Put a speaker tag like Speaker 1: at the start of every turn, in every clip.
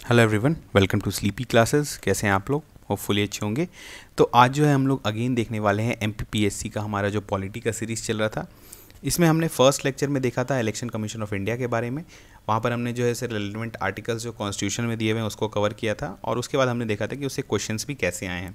Speaker 1: Hello everyone, welcome to sleepy classes. कैसे हैं आप लोग? होपफुली अच्छे होंगे। तो आज जो है हम लोग अगेन देखने वाले हैं एमपीपीएससी का हमारा जो पॉलिटी का सीरीज़ चल रहा था। इसमें हमने फर्स्ट लेक्चर में देखा था इलेक्शन कमीशन ऑफ इंडिया के बारे में। वहाँ पर हमने जो है रेलेवेंट आर्टिकल्स जो कॉन्स्टिट्यूशन में दिए हुए हैं उसको कवर किया था, और उसके बाद हमने देखा था कि उससे क्वेश्चंस भी कैसे आए हैं।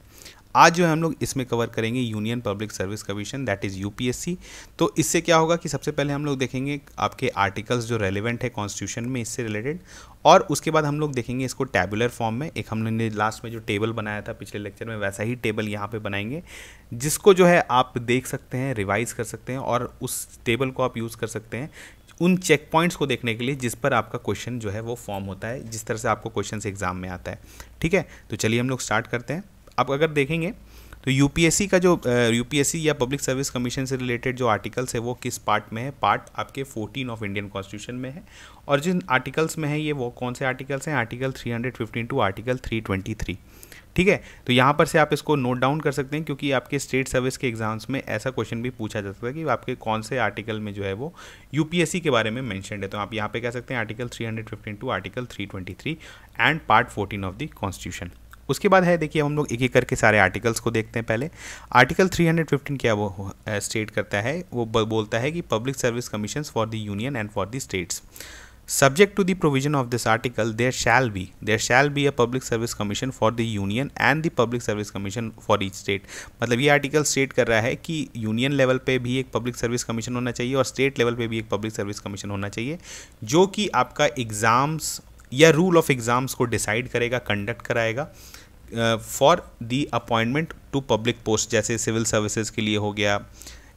Speaker 1: आज जो है हम लोग इसमें कवर करेंगे union public service commission, that is UPSC. तो इससे क्या होगा कि सबसे पहले हम लोग देखेंगे आपके आर्टिकल्स जो रेलेवेंट है कॉन्स्टिट्यूशन में इससे रिलेटेड, और उसके बाद हम लोग देखेंगे इसको टैबुलर फॉर्म में। एक हमने लास्ट में जो टेबल बनाया था पिछले लेक्चर में, वैसा ही टेबल यहाँ पे बनाएंगे, जिसको जो है आप देख सकते हैं, रिवाइज कर सकते हैं, और उस टेबल को आप यूज़ कर सकते हैं उन चेक पॉइंट्स को देखने के लिए जिस पर आपका क्वेश्चन जो है वो फॉर्म होता है, जिस तरह से आपको क्वेश्चन एग्जाम में आता है। ठीक है, तो चलिए हम लोग स्टार्ट करते हैं। आप अगर देखेंगे तो यूपीएससी का जो यूपीएससी या पब्लिक सर्विस कमीशन से रिलेटेड जो आर्टिकल्स है वो किस पार्ट में है? पार्ट आपके 14 ऑफ इंडियन कॉन्स्टिट्यूशन में है। और जिन आर्टिकल्स में है ये वो कौन से आर्टिकल्स हैं? Article 315 to article 323। ठीक है, तो यहाँ पर से आप इसको नोट डाउन कर सकते हैं, क्योंकि आपके स्टेट सर्विस के एग्जाम्स में ऐसा क्वेश्चन भी पूछा जा सकता है कि आपके कौन से आर्टिकल में जो है वो यूपीएससी के बारे में मेंशन्ड है। तो आप यहाँ पे कह सकते हैं article 315 to article 323 and part 14 of the constitution. उसके बाद है, देखिए हम लोग एक एक करके सारे आर्टिकल्स को देखते हैं। पहले आर्टिकल 315 क्या वो स्टेट करता है? वो बोलता है कि public service commissions for the union and for the states, subject to the provision of this article, there shall be a public service commission for the union and the public service commission for each state। मतलब ये article state कर रहा है कि union level पे भी एक public service commission होना चाहिए और स्टेट लेवल पे भी एक पब्लिक सर्विस कमीशन होना चाहिए, जो कि आपका एग्ज़ाम्स या रूल ऑफ एग्ज़ाम्स को डिसाइड करेगा, कंडक्ट कराएगा for the appointment to public post, जैसे सिविल सर्विसेज के लिए हो गया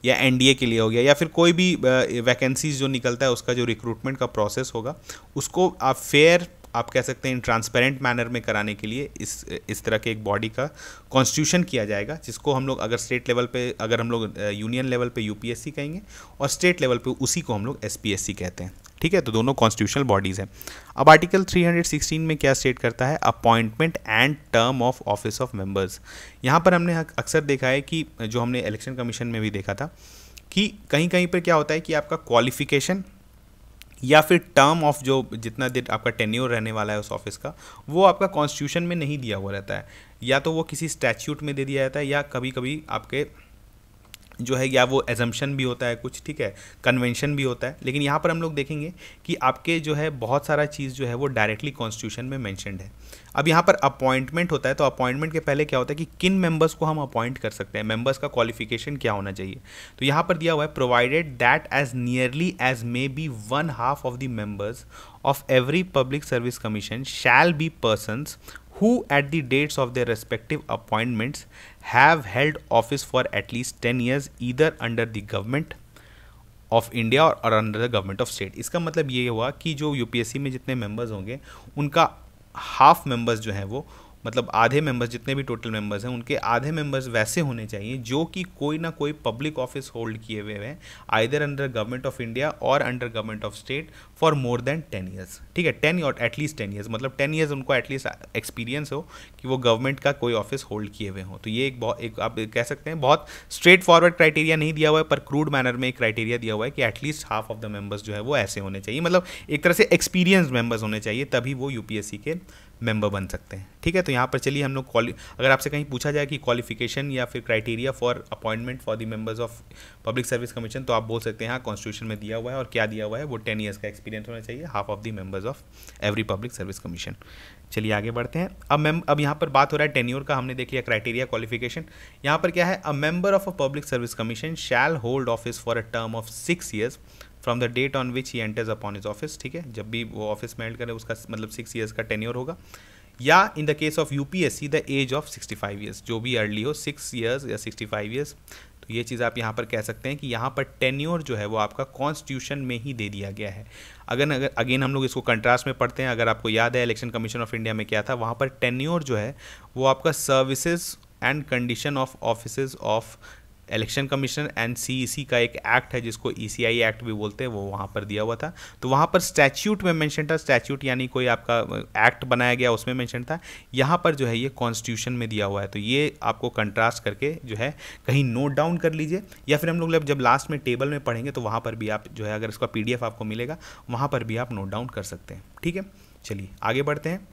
Speaker 1: या एनडीए के लिए हो गया, या फिर कोई भी वैकेंसीज जो निकलता है उसका जो रिक्रूटमेंट का प्रोसेस होगा उसको आप फेयर, आप कह सकते हैं ट्रांसपेरेंट मैनर में कराने के लिए इस तरह के एक बॉडी का कॉन्स्टिट्यूशन किया जाएगा, जिसको हम लोग अगर स्टेट लेवल पे, अगर हम लोग यूनियन लेवल पे यूपीएससी कहेंगे और स्टेट लेवल पे उसी को हम लोग एसपीएससी कहते हैं। ठीक है, तो दोनों कॉन्स्टिट्यूशनल बॉडीज़ हैं। अब आर्टिकल 316 में क्या स्टेट करता है? Appointment and term of office of members. यहाँ पर हमने अक्सर देखा है कि जो हमने इलेक्शन कमीशन में भी देखा था कि कहीं कहीं पर क्या होता है कि आपका क्वालिफिकेशन या फिर टर्म ऑफ जो जितना देर आपका टेन्योर रहने वाला है उस ऑफिस का, वो आपका कॉन्स्टिट्यूशन में नहीं दिया हुआ रहता है, या तो वो किसी स्टैट्यूट में दे दिया जाता है, या कभी कभी आपके जो है या वो एजम्पशन भी होता है कुछ, ठीक है, कन्वेंशन भी होता है। लेकिन यहाँ पर हम लोग देखेंगे कि आपके जो है बहुत सारा चीज़ जो है वो डायरेक्टली कॉन्स्टिट्यूशन में मेंशन्ड है। अब यहाँ पर अपॉइंटमेंट होता है, तो अपॉइंटमेंट के पहले क्या होता है कि किन मेंबर्स को हम अपॉइंट कर सकते हैं, मेंबर्स का क्वालिफिकेशन क्या होना चाहिए। तो यहाँ पर दिया हुआ है provided that as nearly as may be 1/2 of the members of every public service commission shall be persons who at the dates of their respective appointments have held office for at least 10 years either under the government of India or under the government of state। इसका मतलब ये हुआ कि जो UPSC में जितने members होंगे उनका हाफ मेंबर्स जो हैं वो, मतलब आधे मेंबर्स, जितने भी टोटल मेंबर्स हैं उनके आधे मेंबर्स वैसे होने चाहिए जो कि कोई ना कोई पब्लिक ऑफिस होल्ड किए हुए हैं, either under government of India और under government of state for more than 10 years. ठीक है, 10 और एटलीस्ट 10 ईयर्स, मतलब 10 ईयर्स उनको एटलीस्ट एक्सपीरियंस हो कि वो गवर्नमेंट का कोई ऑफिस होल्ड किए हुए हों। तो ये एक आप कह सकते हैं बहुत स्ट्रेट फॉरवर्ड क्राइटेरिया नहीं दिया हुआ है, पर क्रूड मैनर में एक क्राइटेरिया दिया हुआ है कि at least half of the members जो है वो ऐसे होने चाहिए, मतलब एक तरह से एक्सपीरियंस मेंबर्स होने चाहिए, तभी वो यूपीएससी के मेंबर बन सकते हैं। ठीक है, तो यहाँ पर चलिए हम लोग अगर आपसे कहीं पूछा जाए कि क्वालिफिकेशन या फिर criteria for appointment for the members of public service commission, तो आप बोल सकते हैं हाँ कॉन्स्टिट्यूशन में दिया हुआ है, और क्या दिया हुआ है वो 10 ईयर्स का एक्सपीरियंस होना चाहिए, half of the members of every public service commission. चलिए आगे बढ़ते हैं। अब यहाँ पर बात हो रहा है टेन्योर का, हमने देख लिया क्राइटेरिया, क्वालिफिकेशन। यहाँ पर क्या है? A member of a public service commission shall hold office for a term of 6 years from the date on which he enters upon his office. ठीक है, जब भी वो ऑफिस में एंटर करे उसका मतलब 6 ईयर्स का टेन्योर होगा, या in the case of UPSC the age of 65 years, जो भी अर्ली हो, 6 ईयर्स या 65 ईयर्स। तो ये चीज़ आप यहाँ पर कह सकते हैं कि यहाँ पर टेन्योर जो है वो आपका कॉन्स्टिट्यूशन में ही दे दिया गया है। अगर अगेन हम लोग इसको कंट्रास्ट में पढ़ते हैं, अगर आपको याद है इलेक्शन कमीशन ऑफ इंडिया में क्या था, वहाँ पर टेन्योर जो है वो आपका services and condition of offices of election commission and CEC का एक एक्ट है जिसको ईसीआई एक्ट भी बोलते हैं, वो वहाँ पर दिया हुआ था। तो वहाँ पर स्टैच्यूट में मेंशन था, स्टैच्यूट यानी कोई आपका एक्ट बनाया गया उसमें मेंशन था, यहाँ पर जो है ये कॉन्स्टिट्यूशन में दिया हुआ है। तो ये आपको कंट्रास्ट करके जो है कहीं नोट डाउन कर लीजिए, या फिर हम लोग जब लास्ट में टेबल में पढ़ेंगे तो वहाँ पर भी आप जो है, अगर इसका PDF आपको मिलेगा वहाँ पर भी आप नोट डाउन कर सकते हैं। ठीक है, चलिए आगे बढ़ते हैं।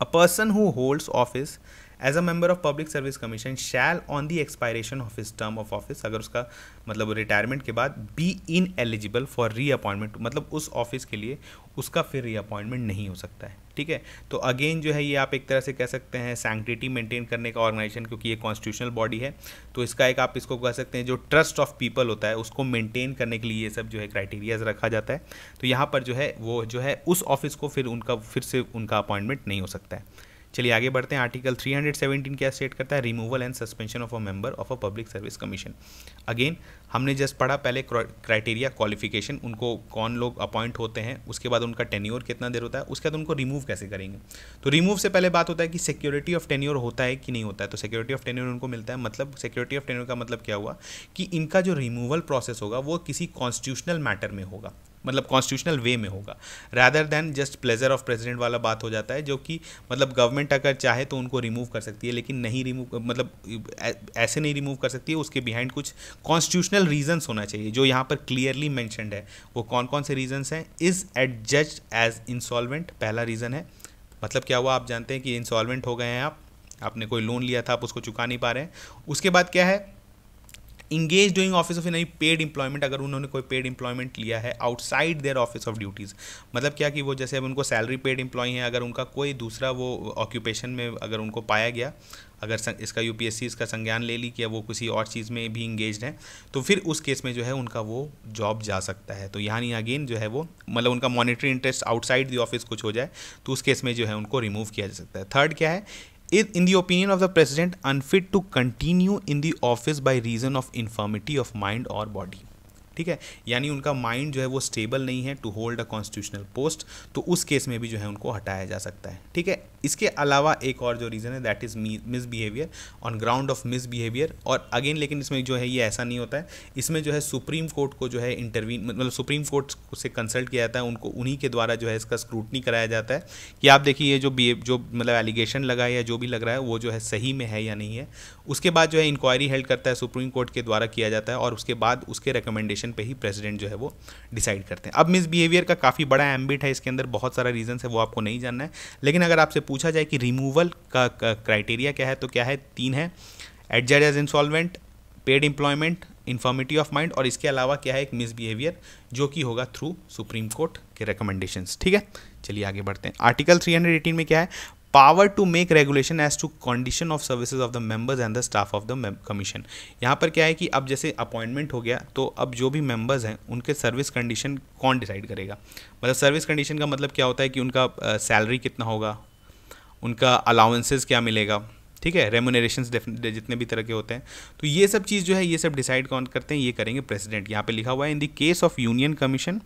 Speaker 1: A person who holds office as a member of Public Service Commission shall on the expiration of his term of office, अगर उसका मतलब रिटायरमेंट के बाद be ineligible for reappointment, मतलब उस ऑफिस के लिए उसका फिर रीअपॉइंटमेंट नहीं हो सकता है। ठीक है, तो अगेन जो है ये आप एक तरह से कह सकते हैं सैंक्टिटी मेंटेन करने का ऑर्गेनाइजेशन, क्योंकि ये कॉन्स्टिट्यूशनल बॉडी है, तो इसका एक आप इसको कह सकते हैं जो ट्रस्ट ऑफ पीपल होता है उसको मेंटेन करने के लिए ये सब जो है क्राइटेरियाज रखा जाता है। तो यहाँ पर जो है वो जो है उस ऑफिस को फिर से उनका अपॉइंटमेंट नहीं हो सकता है। चलिए आगे बढ़ते हैं। आर्टिकल 317 क्या स्टेट करता है? Removal and suspension of a member of a public service commission. Again हमने जस्ट पढ़ा पहले क्राइटेरिया, क्वालिफिकेशन, उनको कौन लोग अपॉइंट होते हैं, उसके बाद उनका टेन्योर कितना देर होता है, उसके बाद उनको रिमूव कैसे करेंगे। तो रिमूव से पहले बात होता है कि सिक्योरिटी ऑफ टेन्योर होता है कि नहीं होता है। तो सिक्योरिटी ऑफ टेन्योर उनको मिलता है। मतलब सिक्योरिटी ऑफ टेन्योर का मतलब क्या हुआ कि इनका जो रिमूवल प्रोसेस होगा वो किसी कॉन्स्टिट्यूशनल मैटर में होगा, मतलब कॉन्स्टिट्यूशनल वे में होगा, rather than just pleasure of president वाला बात हो जाता है, जो कि मतलब गवर्नमेंट अगर चाहे तो उनको रिमूव कर सकती है, लेकिन नहीं रिमूव मतलब ऐसे नहीं रिमूव कर सकती है, उसके बिहाइंड कुछ कॉन्स्टिट्यूशनल रीजंस होना चाहिए जो यहाँ पर क्लियरली मेंशन्ड है। वो कौन कौन से रीजंस हैं? इज़ एडजज्ड एज इंसॉल्वेंट, पहला रीज़न है। मतलब क्या हुआ, आप जानते हैं कि इंसॉल्वेंट हो गए हैं, आपने कोई लोन लिया था, आप उसको चुका नहीं पा रहे हैं। उसके बाद क्या है? Engage doing office of any paid employment, अगर उन्होंने कोई पेड एम्प्लॉयमेंट लिया है outside their office of duties. मतलब क्या कि वो जैसे अब उनको सैलरी पेड एम्प्लॉय हैं, अगर उनका कोई दूसरा वो ऑक्यूपेशन में अगर उनको पाया गया, अगर इसका यूपीएससी इसका संज्ञान ले ली कि वो किसी और चीज़ में भी इंगेज्ड हैं, तो फिर उस केस में जो है उनका वो जॉब जा सकता है। तो यहाँ नहीं अगेन जो है वो मतलब उनका monetary interest outside the office कुछ हो जाए तो उस केस में जो है उनको रिमूव किया जा सकता है। थर्ड क्या है? In the opinion of the president unfit to continue in the office by reason of infirmity of mind or body। ठीक है, यानी उनका माइंड जो है वो स्टेबल नहीं है to hold a constitutional post, तो उस केस में भी जो है उनको हटाया जा सकता है। ठीक है, इसके अलावा एक और जो रीज़न है that is misbehaviour on ground of misbehaviour. और अगेन लेकिन इसमें जो है ये ऐसा नहीं होता है, इसमें जो है सुप्रीम कोर्ट को जो है इंटरवीन मतलब सुप्रीम कोर्ट से कंसल्ट किया जाता है, उनको उन्हीं के द्वारा जो है इसका स्क्रूटनी कराया जाता है कि आप देखिए ये जो मतलब एलिगेशन लगा है या जो भी लग रहा है वो जो है सही में है या नहीं है। उसके बाद जो है इंक्वायरी हेल्ड करता है, सुप्रीम कोर्ट के द्वारा किया जाता है, और उसके बाद उसके रिकमेंडेशन पे ही प्रेसिडेंट जो है वो डिसाइड करते हैं। अब मिसबिहेवियर का काफ़ी बड़ा एम्बिट है, इसके अंदर बहुत सारा रीजन है, वो आपको नहीं जानना है। लेकिन अगर आपसे पूछा जाए कि रिमूवल का क्राइटेरिया क्या है, तो क्या है? 3 है, adjust as insolvent, paid employment, infirmity of mind, और इसके अलावा क्या है? एक मिसबिहेवियर जो कि होगा थ्रू सुप्रीम कोर्ट के रिकमेंडेशंस। ठीक है, चलिए आगे बढ़ते हैं। आर्टिकल 318 में क्या है? Power to make regulation as to condition of services of the members and the staff of the commission. यहाँ पर क्या है कि अब जैसे अपॉइंटमेंट हो गया तो अब जो भी मेंबर्स हैं उनके सर्विस कंडीशन कौन डिसाइड करेगा? मतलब सर्विस कंडीशन का मतलब क्या होता है कि उनका सैलरी कितना होगा, उनका अलाउंसेस क्या मिलेगा, ठीक है, रेम्यूनरेशंस जितने भी तरह के होते हैं, तो ये सब चीज़ जो है ये सब डिसाइड कौन करते हैं? ये करेंगे प्रेसिडेंट। यहाँ पे लिखा हुआ है इन the case of union commission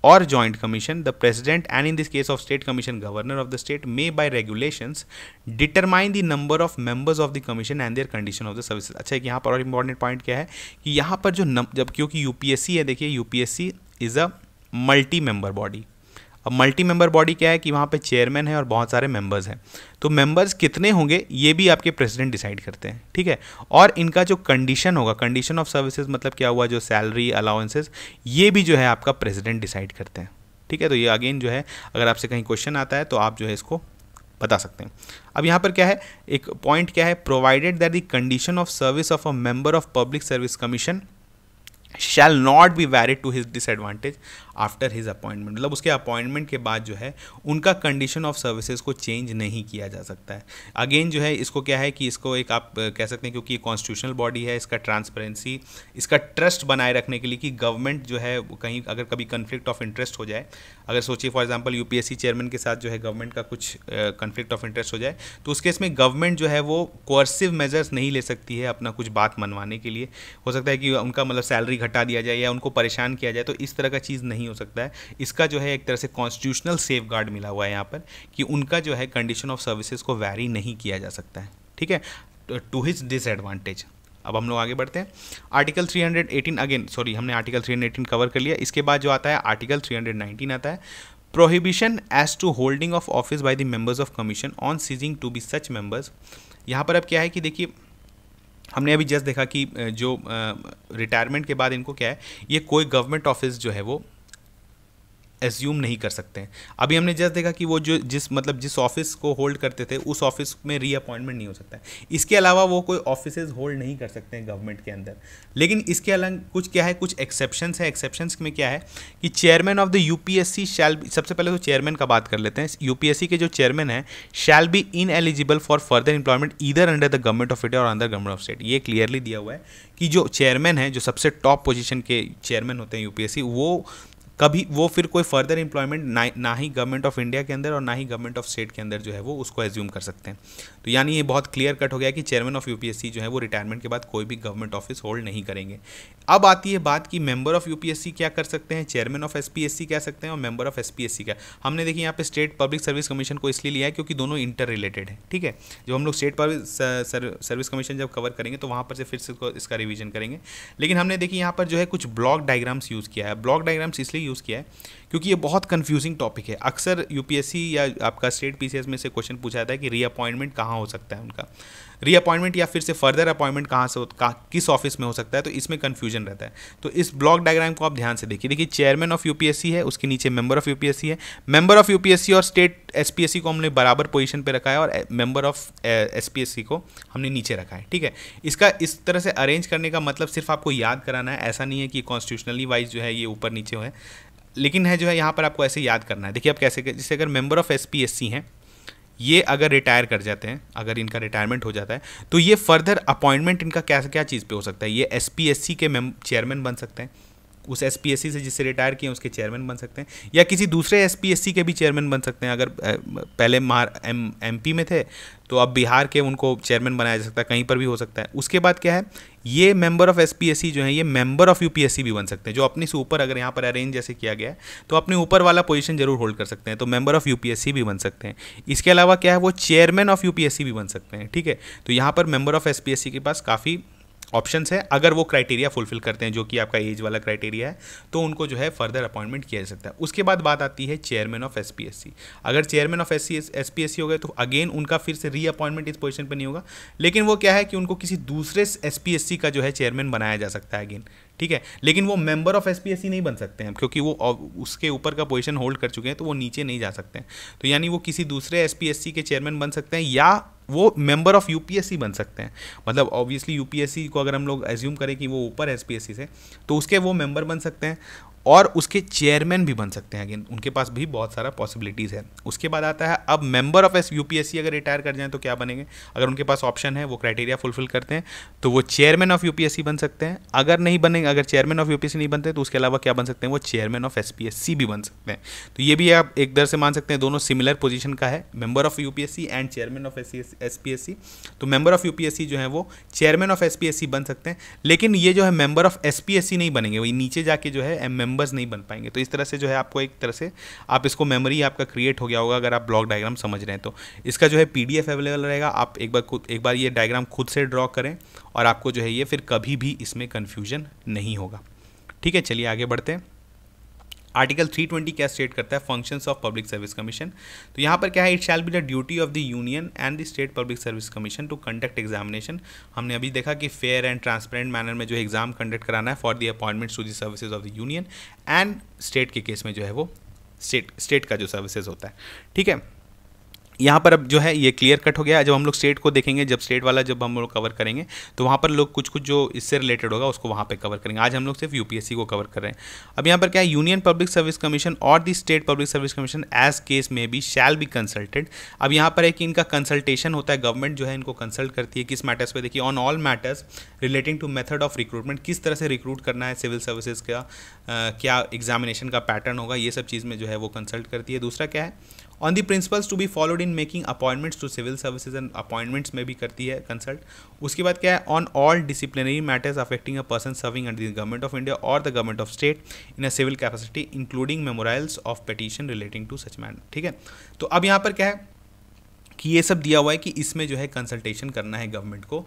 Speaker 1: or joint commission the president and in this case of state commission governor of the state may by regulations determine the number of members of the commission and their condition of the services। अच्छा, एक यहाँ पर और important point क्या है कि यहाँ पर जो जब क्योंकि यूपीएससी है, देखिए UPSC is a multi member body. अब मल्टी मेंबर बॉडी क्या है कि वहाँ पे चेयरमैन है और बहुत सारे मेंबर्स हैं, तो मेंबर्स कितने होंगे ये भी आपके प्रेसिडेंट डिसाइड करते हैं। ठीक है, और इनका जो कंडीशन होगा, कंडीशन ऑफ सर्विसेज मतलब क्या हुआ, जो सैलरी अलाउंसेस, ये भी जो है आपका प्रेसिडेंट डिसाइड करते हैं। ठीक है, तो ये अगेन जो है अगर आपसे कहीं क्वेश्चन आता है तो आप जो है इसको बता सकते हैं। अब यहाँ पर क्या है, एक पॉइंट क्या है? Provided that the condition of service of a member of public service commission shall not be varied to his disadvantage after his appointment. मतलब उसके अपॉइंटमेंट के बाद जो है उनका कंडीशन ऑफ सर्विसेज को चेंज नहीं किया जा सकता है। अगेन जो है इसको क्या है कि इसको एक आप कह सकते हैं क्योंकि ये कॉन्स्टिट्यूशनल बॉडी है, इसका ट्रांसपेरेंसी, इसका ट्रस्ट बनाए रखने के लिए कि गवर्नमेंट जो है कहीं अगर कभी कन्फ्लिक्ट ऑफ इंटरेस्ट हो जाए, अगर सोचिए फॉर एग्जांपल यूपीएससी चेयरमैन के साथ जो है गवर्नमेंट का कुछ कन्फ्लिक्ट ऑफ इंटरेस्ट हो जाए, तो उस केस में गवर्नमेंट जो है वो कोर्सिव मेजर्स नहीं ले सकती है अपना कुछ बात मनवाने के लिए। हो सकता है कि उनका मतलब सैलरी घटा दिया जाए या उनको परेशान किया जाए, तो इस तरह का चीज़ नहीं हो सकता है। इसका जो है एक तरह से कॉन्स्टिट्यूशनल सेफ गार्ड मिला हुआ है यहाँ पर कि उनका जो है कंडीशन ऑफ सर्विसेज को वैरी नहीं किया जा सकता है। ठीक है, टू हिज डिसएडवांटेज। अब हम लोग आगे बढ़ते हैं। आर्टिकल 318 अगेन सॉरी हमने आर्टिकल 318 कवर कर लिया। इसके बाद जो आता है आर्टिकल 319 आता है, prohibition as to holding of office by the members of commission on ceasing to be such members. यहाँ पर अब क्या है कि देखिए हमने अभी जस्ट देखा कि जो रिटायरमेंट के बाद इनको क्या है, ये कोई गवर्नमेंट ऑफिस जो है वो एज्यूम नहीं कर सकते हैं। अभी हमने जस्ट देखा कि वो जो जिस ऑफिस को होल्ड करते थे उस ऑफिस में रीअपॉइंटमेंट नहीं हो सकता है। इसके अलावा वो कोई ऑफिसेज होल्ड नहीं कर सकते हैं गवर्नमेंट के अंदर। लेकिन इसके अलावा कुछ क्या है, कुछ एक्सेप्शंस है। एक्सेप्शंस में क्या है कि chairman of the UPSC shall be, सबसे पहले तो चेयरमैन का बात कर लेते हैं। यूपीएससी के जो चेयरमैन है shall be ineligible for further employment either under the government of India और अंडर गवर्नमेंट ऑफ स्टेट। ये क्लियरली दिया हुआ है कि जो चेयरमैन है, जो सबसे टॉप पोजीशन के चेयरमैन होते हैं यूपीएससी, वो फिर कोई फर्दर एम्प्लॉयमेंट ना ही गवर्नमेंट ऑफ इंडिया के अंदर और ना ही गवर्नमेंट ऑफ स्टेट के अंदर जो है वो उसको एज्यूम कर सकते हैं। तो यानी ये बहुत क्लियर कट हो गया कि चेयरमैन ऑफ यूपीएससी जो है वो रिटायरमेंट के बाद कोई भी गवर्नमेंट ऑफिस होल्ड नहीं करेंगे। अब आती है बात कि मेंबर ऑफ यूपीएससी क्या कर सकते हैं, चेयरमैन ऑफ एसपीएससी क्या सकते हैं और मेंबर ऑफ एसपीएससी क्या। हमने देखिए यहाँ पे स्टेट पब्लिक सर्विस कमीशन को इसलिए लिया है क्योंकि दोनों इंटर रिलेटेड है। ठीक है, जब हम लोग स्टेट पब्लिक सर्विस कमीशन जब कवर करेंगे तो वहाँ पर से फिर से इसका रिवीजन करेंगे। लेकिन हमने देखिए यहाँ पर जो है कुछ ब्लॉक डायग्राम्स यूज़ किया है। ब्लॉक डायग्राम्स इसलिए यूज़ किया है क्योंकि ये बहुत कंफ्यूजिंग टॉपिक है। अक्सर यूपीएससी या आपका स्टेट पीसीएस में से क्वेश्चन पूछा जाता है कि रीअपॉइंटमेंट कहाँ हो सकता है उनका, रीअपॉइंटमेंट या फिर से फर्दर अपॉइंटमेंट कहाँ से किस ऑफिस में हो सकता है, तो इसमें कन्फ्यूजन रहता है। तो इस ब्लॉक डायग्राम को आप ध्यान से देखिए चेयरमैन ऑफ यूपीएससी है, उसके नीचे मेंबर ऑफ यूपीएससी है। मेंबर ऑफ यूपीएससी और स्टेट एसपीएससी को हमने बराबर पोजीशन पे रखा है और मेंबर ऑफ एसपीएससी को हमने नीचे रखा है। ठीक है, इसका इस तरह से अरेंज करने का मतलब सिर्फ आपको याद कराना है, ऐसा नहीं है कि कॉन्स्टिट्यूशनली वाइज जो है ये ऊपर नीचे है, लेकिन है जो है यहाँ पर आपको ऐसे याद करना है। देखिए आप कैसे, जैसे अगर मेंबर ऑफ एसपीएससी हैं, ये अगर रिटायर कर जाते हैं, अगर इनका रिटायरमेंट हो जाता है तो ये फर्दर अपॉइंटमेंट इनका क्या चीज़ पे हो सकता है, ये एसपीएससी के चेयरमैन बन सकते हैं, उस एसपीएससी से जिससे रिटायर किए उसके चेयरमैन बन सकते हैं, या किसी दूसरे एसपीएससी के भी चेयरमैन बन सकते हैं। अगर पहले एमपी में थे तो अब बिहार के उनको चेयरमैन बनाया जा सकता है, कहीं पर भी हो सकता है। उसके बाद क्या है, ये मेंबर ऑफ एसपीएससी जो है ये मेंबर ऑफ यूपीएससी भी बन सकते हैं, जो अपने से ऊपर, अगर यहाँ पर अरेंज जैसे किया गया है तो अपने ऊपर वाला पोजीशन जरूर होल्ड कर सकते हैं, तो मेंबर ऑफ यूपीएससी भी बन सकते हैं। इसके अलावा क्या है, वो चेयरमैन ऑफ यूपीएससी भी बन सकते हैं। ठीक है, तो यहाँ पर मेंबर ऑफ एसपीएससी के पास काफ़ी ऑप्शंस है। अगर वो क्राइटेरिया फुलफिल करते हैं जो कि आपका एज वाला क्राइटेरिया है, तो उनको जो है फर्दर अपॉइंटमेंट किया जा सकता है। उसके बाद बात आती है चेयरमैन ऑफ एसपीएससी। अगर चेयरमैन ऑफ एसपीएससी हो गए तो अगेन उनका फिर से रीअपॉइंटमेंट इस पोजीशन पे नहीं होगा, लेकिन वो क्या है कि उनको किसी दूसरे एसपीएससी का जो है चेयरमैन बनाया जा सकता है अगेन। ठीक है, लेकिन वो मेंबर ऑफ एसपीएससी नहीं बन सकते हैं क्योंकि वो उसके ऊपर का पोजीशन होल्ड कर चुके हैं, तो वो नीचे नहीं जा सकते हैं। तो यानी वो किसी दूसरे एसपीएससी के चेयरमैन बन सकते हैं या वो मेंबर ऑफ यूपीएससी बन सकते हैं। मतलब ऑब्वियसली यूपीएससी को अगर हम लोग एज्यूम करें कि वो ऊपर एसपीएससी से, तो उसके वो मेंबर बन सकते हैं और उसके चेयरमैन भी बन सकते हैं। अगेन उनके पास भी बहुत सारा पॉसिबिलिटीज़ है। उसके बाद आता है अब मेंबर ऑफ यूपीएससी अगर रिटायर कर जाएं तो क्या बनेंगे, अगर उनके पास ऑप्शन है, वो क्राइटेरिया फुलफिल करते हैं, तो वो चेयरमैन ऑफ यूपीएससी बन सकते हैं। अगर नहीं बनेंगे, अगर चेयरमैन ऑफ यूपीएससी नहीं बनते तो उसके अलावा क्या बन सकते हैं, वो चेयरमैन ऑफ एसपीएससी भी बन सकते हैं। तो ये भी आप एक दर से मान सकते हैं, दोनों सिमिलर पोजीशन का है, member of UPSC and chairman of SPSC. तो मेंबर ऑफ यूपीएससी जो है वो चेयरमैन ऑफ एसपीएससी बन सकते हैं, लेकिन ये जो है मेंबर ऑफ एसपीएससी नहीं बनेंगे, वही नीचे जाके जो है मेंबर्स नहीं बन पाएंगे। तो इस तरह से जो है आपको एक तरह से आप इसको मेमोरी आपका क्रिएट हो गया होगा अगर आप ब्लॉक डायग्राम समझ रहे हैं। तो इसका जो है पीडीएफ अवेलेबल रहेगा, आप एक बार ये डायग्राम खुद से ड्रॉ करें और आपको जो है ये फिर कभी भी इसमें कन्फ्यूजन नहीं होगा। ठीक है, चलिए आगे बढ़ते हैं। आर्टिकल 320 क्या स्टेट करता है, functions of public service commission. तो यहाँ पर क्या है, it shall be the duty of the union and the state public service commission to conduct examination. हमने अभी देखा कि फेयर एंड ट्रांसपेरेंट मैनर में जो एग्जाम कंडक्ट कराना है for the appointments to the services of the union and state के case में जो है वो स्टेट का जो सर्विसेज होता है। ठीक है, यहाँ पर अब जो है ये क्लियर कट हो गया। जब हम लोग स्टेट को देखेंगे, जब स्टेट वाला जब हम लोग कवर करेंगे तो वहाँ पर लोग कुछ जो इससे रिलेटेड होगा उसको वहाँ पे कवर करेंगे। आज हम लोग सिर्फ यूपीएससी को कवर कर रहे हैं। अब यहाँ पर क्या है, यूनियन पब्लिक सर्विस कमीशन और the state public service commission as case may be shall be consulted. अब यहाँ पर है कि इनका कंसल्टेशन होता है, गवर्नमेंट जो है इनको कंसल्ट करती है किस मैटर्स पे, देखिए on all matters relating to method of recruitment, किस तरह से रिक्रूट करना है सिविल सर्विसेज का, क्या एग्जामिनेशन का पैटर्न होगा, ये सब चीज़ में जो है वो कंसल्ट करती है। दूसरा क्या है, on the principles to be followed in making appointments to civil services and appointments में भी करती है कंसल्ट। उसके बाद क्या है, on all disciplinary matters affecting a person serving under the government of India और the government of state in a civil capacity including memorials of petition relating to such matter. ठीक है, तो अब यहाँ पर क्या है कि ये सब दिया हुआ है कि इसमें जो है कंसल्टेशन करना है गवर्नमेंट को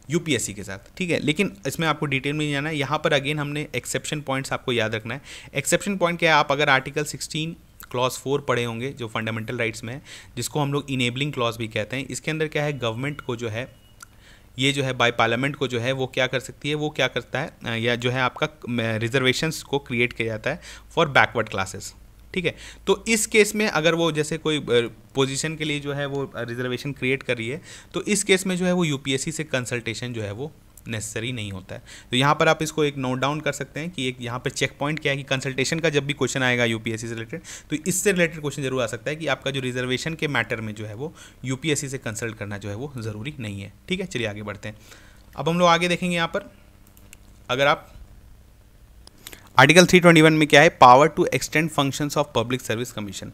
Speaker 1: यूपीएससी के साथ। ठीक है, लेकिन इसमें आपको डिटेल में नहीं जाना है। यहाँ पर अगेन हमने एक्सेप्शन पॉइंट्स आपको याद रखना है। एक्सेप्शन पॉइंट क्या है, आप अगर आर्टिकल 16 क्लॉज 4 पढ़े होंगे जो फंडामेंटल राइट्स में है, जिसको हम लोग इनेबलिंग क्लॉज भी कहते हैं, इसके अंदर क्या है, गवर्नमेंट को जो है ये जो है बाय पार्लियामेंट को जो है वो क्या कर सकती है, वो क्या करता है, या जो है आपका रिजर्वेशंस को क्रिएट किया जाता है फॉर बैकवर्ड क्लासेस। ठीक है। तो इस केस में अगर वो जैसे कोई पोजीशन के लिए जो है वो रिजर्वेशन क्रिएट कर रही है, तो इस केस में जो है वो यूपीएससी से कंसल्टेशन जो है वो नेसेसरी नहीं होता है। तो यहाँ पर आप इसको एक नोट डाउन कर सकते हैं कि एक यहाँ पर चेक पॉइंट क्या है कि कंसल्टेशन का जब भी क्वेश्चन आएगा यूपीएससी से रिलेटेड, तो इससे रिलेटेड क्वेश्चन जरूर आ सकता है कि आपका जो रिजर्वेशन के मैटर में जो है वो यूपीएससी से कंसल्ट करना जो है वो ज़रूरी नहीं है। ठीक है, चलिए आगे बढ़ते हैं। अब हम लोग आगे देखेंगे यहाँ पर, अगर आप आर्टिकल 321 में क्या है, power to extend functions of public service commission.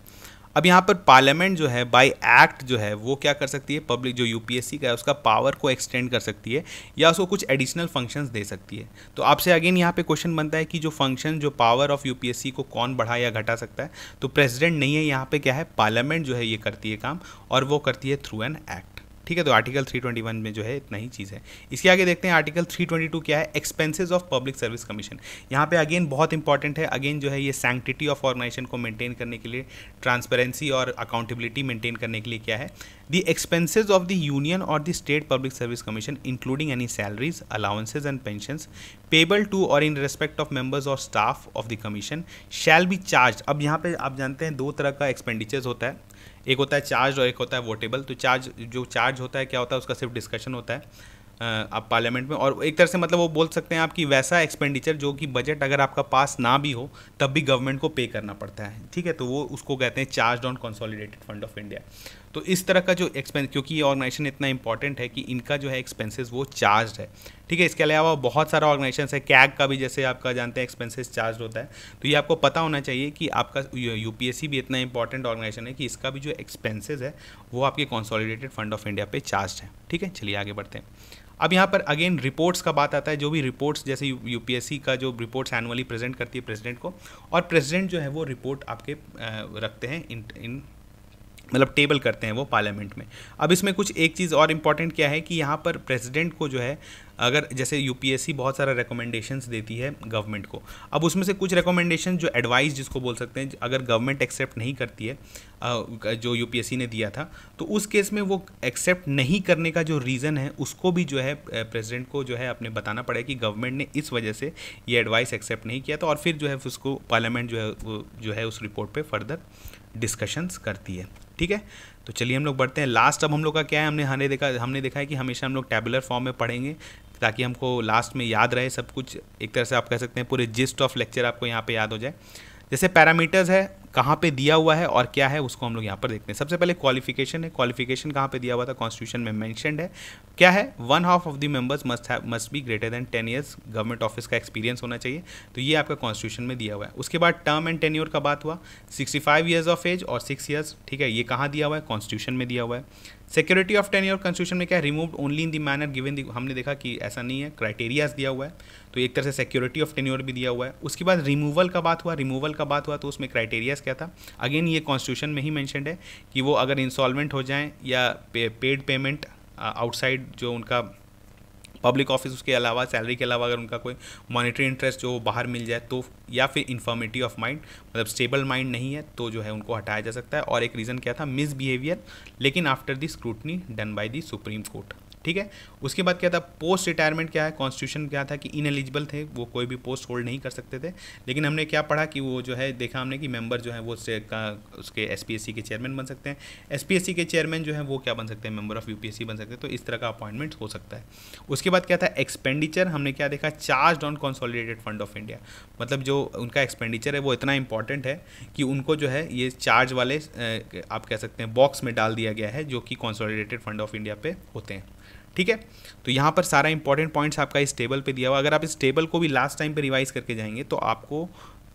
Speaker 1: अब यहाँ पर पार्लियामेंट जो है बाय एक्ट जो है वो क्या कर सकती है, पब्लिक जो यूपीएससी का है उसका पावर को एक्सटेंड कर सकती है या उसको कुछ एडिशनल फंक्शंस दे सकती है। तो आपसे अगेन यहाँ पे क्वेश्चन बनता है कि जो फंक्शन जो पावर ऑफ यूपीएससी को कौन बढ़ा या घटा सकता है, तो प्रेसिडेंट नहीं है, यहाँ पे क्या है, पार्लियामेंट जो है ये करती है काम, और वो करती है थ्रू एन एक्ट। ठीक है, तो आर्टिकल 321 में जो है इतना ही चीज़ है। इसके आगे देखते हैं आर्टिकल 322 क्या है, expenses of public service commission. यहाँ पे अगेन बहुत इंपॉर्टेंट है, अगेन जो है ये सैंक्टिटी ऑफ ऑर्गेनाइजेशन को मेंटेन करने के लिए, ट्रांसपेरेंसी और अकाउंटेबिलिटी मेंटेन करने के लिए क्या है, the expenses of the union or the state public service commission including any salaries, allowances and pensions payable to or in respect of members or staff of the commission shall be charge. अब यहाँ पे आप जानते हैं दो तरह का expenditures होता है, एक होता है चार्ज और एक होता है वोटेबल। तो जो चार्ज होता है क्या होता है, उसका सिर्फ डिस्कशन होता है आप पार्लियामेंट में, और एक तरह से मतलब वो बोल सकते हैं आपकी वैसा एक्सपेंडिचर जो कि बजट अगर आपका पास ना भी हो तब भी गवर्नमेंट को पे करना पड़ता है। ठीक है, तो वो उसको कहते हैं charge on consolidated fund of India. तो इस तरह का जो एक्सपेंस, क्योंकि ये ऑर्गेनाइजेशन इतना इंपॉर्टेंट है कि इनका जो है एक्सपेंसेस वो चार्ज है। ठीक है, इसके अलावा बहुत सारा ऑर्गेनाइजेशन है, कैग का भी जैसे आपका जानते हैं एक्सपेंसेस चार्ज होता है। तो ये आपको पता होना चाहिए कि आपका यूपीएससी भी इतना इंपॉर्टेंट ऑर्गेनाइजेशन है कि इसका भी जो एक्सपेंसेस है वो आपके कंसोलिडेटेड फंड ऑफ इंडिया पे चार्ज है। ठीक है, चलिए आगे बढ़ते हैं। अब यहाँ पर अगेन रिपोर्ट्स का बात आता है, जो भी रिपोर्ट्स जैसे यूपीएससी का जो रिपोर्ट्स एनुअली प्रेजेंट करती है प्रेसिडेंट को, और प्रेसिडेंट जो है वो रिपोर्ट आपके रखते हैं इन मतलब टेबल करते हैं वो पार्लियामेंट में। अब इसमें कुछ एक चीज़ और इम्पॉर्टेंट क्या है कि यहाँ पर प्रेसिडेंट को जो है, अगर जैसे यूपीएससी बहुत सारा रिकमेंडेशंस देती है गवर्नमेंट को, अब उसमें से कुछ रिकमेंडेशन जो एडवाइस जिसको बोल सकते हैं, अगर गवर्नमेंट एक्सेप्ट नहीं करती है जो यूपीएससी ने दिया था, तो उस केस में वो एक्सेप्ट नहीं करने का जो रीज़न है उसको भी जो है प्रेसिडेंट को जो है अपने बताना पड़ेगा कि गवर्नमेंट ने इस वजह से ये एडवाइस एक्सेप्ट नहीं किया था, और फिर जो है उसको पार्लियामेंट जो है उस रिपोर्ट पर फर्दर डिस्कशंस करती है। ठीक है, तो चलिए हम लोग बढ़ते हैं। लास्ट अब हम लोग का क्या है, हमने देखा है कि हमेशा हम लोग टेबुलर फॉर्म में पढ़ेंगे ताकि हमको लास्ट में याद रहे सब कुछ। एक तरह से आप कह सकते हैं पूरे जिस्ट ऑफ लेक्चर आपको यहाँ पे याद हो जाए। जैसे पैरामीटर्स है, कहाँ पे दिया हुआ है और क्या है उसको हम लोग यहाँ पर देखते हैं। सबसे पहले क्वालिफिकेशन है, क्वालिफिकेशन कहाँ पे दिया हुआ था, कॉन्स्टिट्यूशन में मेंशन्ड है। क्या है, 1/2 of the members must be greater than 10 years, government office का एक्सपीरियंस होना चाहिए। तो ये आपका कॉन्स्टिट्यूशन में दिया हुआ है। उसके बाद टर्म एंड टेन्योर का बात हुआ, 65 ईयर्स ऑफ एज और 6 ईयर्स। ठीक है, ये कहाँ दिया हुआ है, कॉन्स्टिट्यूशन में दिया हुआ है। सिक्योरिटी ऑफ टेन्योर कॉन्स्टिट्यूशन में क्या है, removed only in the manner given the, हमने देखा कि ऐसा नहीं है, क्राइटेरियाज दिया हुआ है, तो एक तरह से सिक्योरिटी ऑफ टेन्योर भी दिया हुआ है। उसके बाद रिमूवल का बात हुआ, तो उसमें क्राइटेरियाज क्या था, अगेन ये कॉन्स्टिट्यूशन में ही मेंशन्ड है कि वो अगर इंसॉल्वेंट हो जाएं या पेड पेमेंट आउटसाइड जो उनका पब्लिक ऑफिस, उसके अलावा सैलरी के अलावा अगर उनका कोई मॉनेटरी इंटरेस्ट जो बाहर मिल जाए तो, या फिर इन्फॉर्मिटी ऑफ माइंड मतलब स्टेबल माइंड नहीं है तो जो है उनको हटाया जा सकता है। और एक रीज़न क्या था, मिसबिहेवियर, लेकिन after the scrutiny done by the supreme court. ठीक है, उसके बाद क्या था, पोस्ट रिटायरमेंट क्या है, कॉन्स्टिट्यूशन क्या था कि इनएलिजिबल थे, वो कोई भी पोस्ट होल्ड नहीं कर सकते थे। लेकिन हमने क्या पढ़ा कि वो जो है देखा हमने कि मेंबर जो है वो उसके एसपीएससी के चेयरमैन बन सकते हैं, एसपीएससी के चेयरमैन जो है वो क्या बन सकते हैं, मेंबर ऑफ यूपीएससी बन सकते हैं। तो इस तरह का अपॉइंटमेंट हो सकता है। उसके बाद क्या था, एक्सपेंडिचर, हमने क्या देखा, charge on consolidated fund of India, मतलब जो उनका एक्सपेंडिचर है वो इतना इंपॉर्टेंट है कि उनको जो है ये चार्ज वाले आप कह सकते हैं बॉक्स में डाल दिया गया है जो कि कंसोलिडेटेड फंड ऑफ इंडिया पे होते हैं। ठीक है, तो यहाँ पर सारा इंपॉर्टेंट पॉइंट्स आपका इस टेबल पे दिया हुआ। अगर आप इस टेबल को भी लास्ट टाइम पे रिवाइज करके जाएंगे तो आपको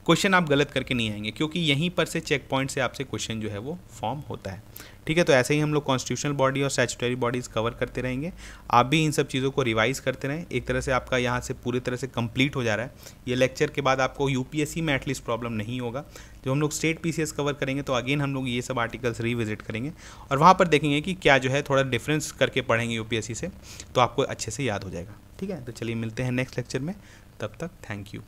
Speaker 1: क्वेश्चन आप गलत करके नहीं आएंगे, क्योंकि यहीं पर से चेक पॉइंट से आपसे क्वेश्चन जो है वो फॉर्म होता है। ठीक है, तो ऐसे ही हम लोग कॉन्स्टिट्यूशनल बॉडी और स्टैट्यूटरी बॉडीज़ कवर करते रहेंगे। आप भी इन सब चीज़ों को रिवाइज करते रहें। एक तरह से आपका यहाँ से पूरी तरह से कंप्लीट हो जा रहा है। ये लेक्चर के बाद आपको यूपीएससी में एटलीस्ट प्रॉब्लम नहीं होगा। जब हम लोग स्टेट पीसीएस कवर करेंगे तो अगेन हम लोग ये सब आर्टिकल्स रिविजिट करेंगे और वहाँ पर देखेंगे कि क्या जो है थोड़ा डिफरेंस करके पढ़ेंगे यूपीएससी से, तो आपको अच्छे से याद हो जाएगा। ठीक है, तो चलिए मिलते हैं नेक्स्ट लेक्चर में, तब तक थैंक यू।